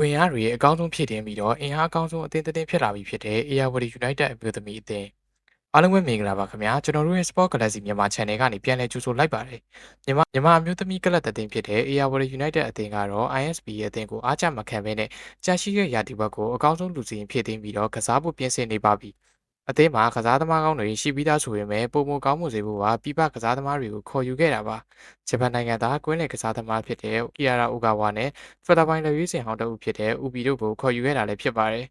ဝင်အားတွေအကောင်းဆုံးဖြစ်တင်ပြီးတော့အင်အားအကောင်းဆုံးအသင်းဖြစ်လာပြီဖြစ်တဲ့ AR United အမျိုးသမီးအသင်းအားလုံးပဲမင်္ဂလာပါခင်ဗျာကျွန်တော်တို့ရဲ့ Sport Galaxy မြန်မာ Channel ကနေပြန်လည်ကြိုဆိုလိုက်ပါတယ်မြန်မာအမျိုးသမီးကလပ်အသင်းဖြစ်တဲ့ AR United အသင်းကတော့ ISB ရဲ့အသင်းကိုအားကျမခံဘဲနဲ့ကြာရှိတဲ့ရာသီဘက်ကိုအကောင်းဆုံးလူစီရင်ဖြစ်တင်ပြီးတော့ကစားဖို့ပြင်ဆင်နေပါပြီအသင်းမှာကစားသမားကောင်းတွေရှိပြီးသားဆိုရင်ပဲပုံမကောင်းမှုစေဖို့ပါပြပကစားသမားတွေကိုခေါ်ယူခဲ့တာပါဂျပန်နိုင်ငံသားကွင်းလယ်ကစားသမားဖြစ်တဲ့ Kiara Ogawa နဲ့ဖိလစ်ပိုင်လက်ရွေးစင်ဟောင်းတအုပ်ဖြစ်တဲ့ Ubi တို့ကိုခေါ်ယူခဲ့တာလည်းဖြစ်ပါတယ်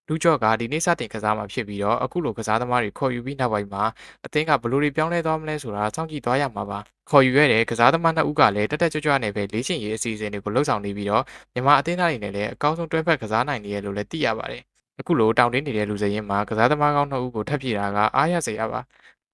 လူကြော့ကဒီနေ့စတင်ကစားမှာဖြစ်ပြီးတော့အခုလိုကစားသမားတွေခေါ်ယူပြီးနောက်ပိုင်းမှာအသင်းကဘယ်လိုတွေပြောင်းလဲသွားမလဲဆိုတာစောင့်ကြည့်သွားရမှာပါခေါ်ယူခဲ့တဲ့ကစားသမားနှစ်ဦးကလည်းတက်ကြွနဲ့ပဲလေ့ကျင့်ရေးအစီအစဉ်တွေကိုလှုပ်ဆောင်နေပြီးတော့မြန်မာအသင်းသားတွေနဲ့လည်းအကောင်းဆုံးတွဲဖက်ကစားနိုင်နေရလို့လည်းသိရပါတယ်အခုလိုတောင်းတင်းနေတဲ့လူစရင်မှာကစားသမားကောင်းနှစ်ဦးကိုထပ်ပြေတာကအားရစရာပါ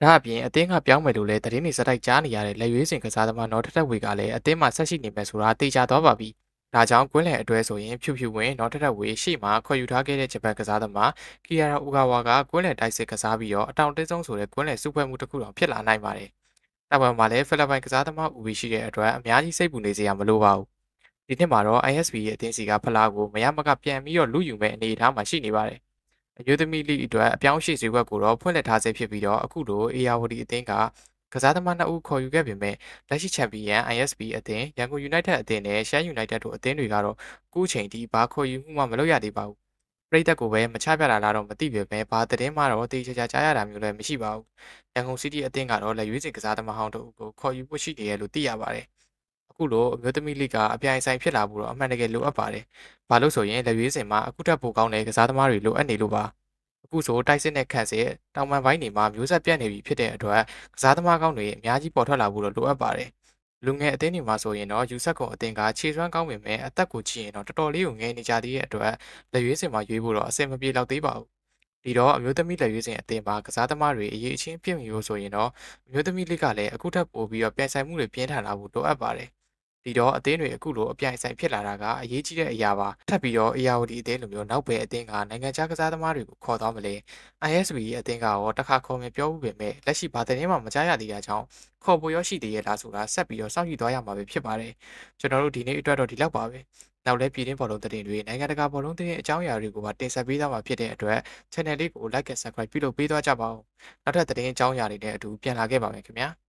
ဒါအပြင်အသင်းကပြောင်းမယ်လို့လည်းသတင်းတွေစတိုက်ကြားနေရတဲ့လက်ရွေးစင်ကစားသမားနော်ထထဝေကလည်းအသင်းမှာဆက်ရှိနေမယ်ဆိုတာသိကြသွားပါပြီဒါကြောင့်ကွင်းလယ်အတွဲဆိုရင်ဖြူဖြူဝင်နော်ထထဝေရှေ့မှာခေါ်ယူထားခဲ့တဲ့ဂျပန်ကစားသမားကီယာရာအိုဂါဝါကကွင်းလယ်တိုက်စစ်ကစားပြီးတော့အတောင်တင်းဆုံးဆိုတဲ့ကွင်းလယ်စုဖွဲ့မှုတစ်ခုတောင်ဖြစ်လာနိုင်ပါတယ်။နောက်ပိုင်းမှာလည်းဖိလစ်ပိုင်ကစားသမားဦးဝီရှိတဲ့အတွက်အများကြီးစိတ်ပူနေစရာမလိုပါဘူး။ဒီနှစ်မှာတော့ ISB ရဲ့အသင်းစီကဖလားကိုမရမကပြန်ပြီးတော့လူယူမဲ့အနေအထားမှာရှိနေပါတယ်။အယုသမီလိအတွက်အပြောင်းအရွှေ့ဈေးကွက်ကိုတော့ဖွင့်လှစ်ထားဆဲဖြစ်ပြီးတော့အခုလိုအေယာဝတီအသင်းကကစားသမားနှစ်ဦးခေါ်ယူခဲ့ပေမဲ့လက်ရှိချန်ပီယံ ISB အသင်းရန်ကုန် United အသင်းနဲ့ရှမ်း United တို့အသင်းတွေကတော့အခုချိန်ထိဘာခေါ်ယူမှုမှမလုပ်ရသေးပါဘူး။ပြည်သက်ကိုပဲမချပြတာလားတော့မသိပေမဲ့ဘာသတင်းမှတော့တေချာချာကြားရတာမျိုးလည်းမရှိပါဘူး။ရန်ကုန် City အသင်းကတော့လက်ရွေးစင်ကစားသမားဟောင်းတို့ကိုခေါ်ယူဖို့ရှိတယ်လို့သိရပါတယ်။အခုလိုအမျိုးသမီးလိကအပြိုင်ဆိုင်ဖြစ်လာဖို့တော့အမှန်တကယ်လိုအပ်ပါတယ်။ဘာလို့ဆိုရင်လက်ရွေးစင်မှာအခုထပ်ပိုကောင်းတဲ့ကစားသမားတွေလိုအပ်နေလို့ပါ။အခုဆိုတိုက်စစ်နဲ့ခန့်စစ်တောင်ပန်ပိုင်းတွေမှာမျိုးဆက်ပြတ်နေပြီဖြစ်တဲ့အတွက်ကစားသမားကောင်းတွေအများကြီးပေါ်ထွက်လာဖို့တော့လိုအပ်ပါတယ်။လူငယ်အသင်းတွေမှာဆိုရင်တော့ယူဆက်ကွန်အသင်းကခြေစွမ်းကောင်းပေမဲ့အသက်ကိုကြည့်ရင်တော့တော်တော်လေးကိုငယ်နေကြသေးတဲ့အတွက်လက်ရွေးစင်မှာရွေးဖို့တော့အဆင်မပြေတော့သေးပါဘူး။ဒီတော့အမျိုးသမီးလက်ရွေးစင်အသင်းမှာကစားသမားတွေအရေးအချင်းပြည့်မီလို့ဆိုရင်တော့အမျိုးသမီးလိကလည်းအခုထပ်ပိုပြီးတော့ပြိုင်ဆိုင်မှုတွေပြင်းထန်လာဖို့လိုအပ်ပါတယ်။ဒီတော့အသင်းတွေအခုလိုအပြိုင်ဆိုင်ဖြစ်လာတာကအရေးကြီးတဲ့အရာပါထပ်ပြီးတော့ ARD အသင်းလိုမျိုးနောက်ဘယ်အသင်းကနိုင်ငံခြားကစားသမားတွေကိုခေါ်သွားမလဲ ISB အသင်းကရောတစ်ခါခေါ်မယ်ပြောဦးပေမဲ့လက်ရှိဘာသတင်းမှမကြားရသေးတာကြောင့်ခေါ်ဖို့ရရှိသေးရဲ့လားဆိုတာဆက်ပြီးတော့စောင့်ကြည့်သွားရမှာပဲဖြစ်ပါတယ်ကျွန်တော်တို့ဒီနေ့အတွက်တော့ဒီလောက်ပါပဲနောက်လဲပြည်တွင်းဘောလုံးသတင်းတွေနိုင်ငံတကာဘောလုံးသတင်းအကြောင်းအရာတွေကိုပါတင်ဆက်ပေးသွားမှာဖြစ်တဲ့အတွက် channel လေးကို like and subscribe ပြုလုပ်ပေးသွားကြပါဦးနောက်ထပ်သတင်းအကြောင်းအရာတွေနဲ့အတူပြန်လာခဲ့ပါမယ်ခင်ဗျာ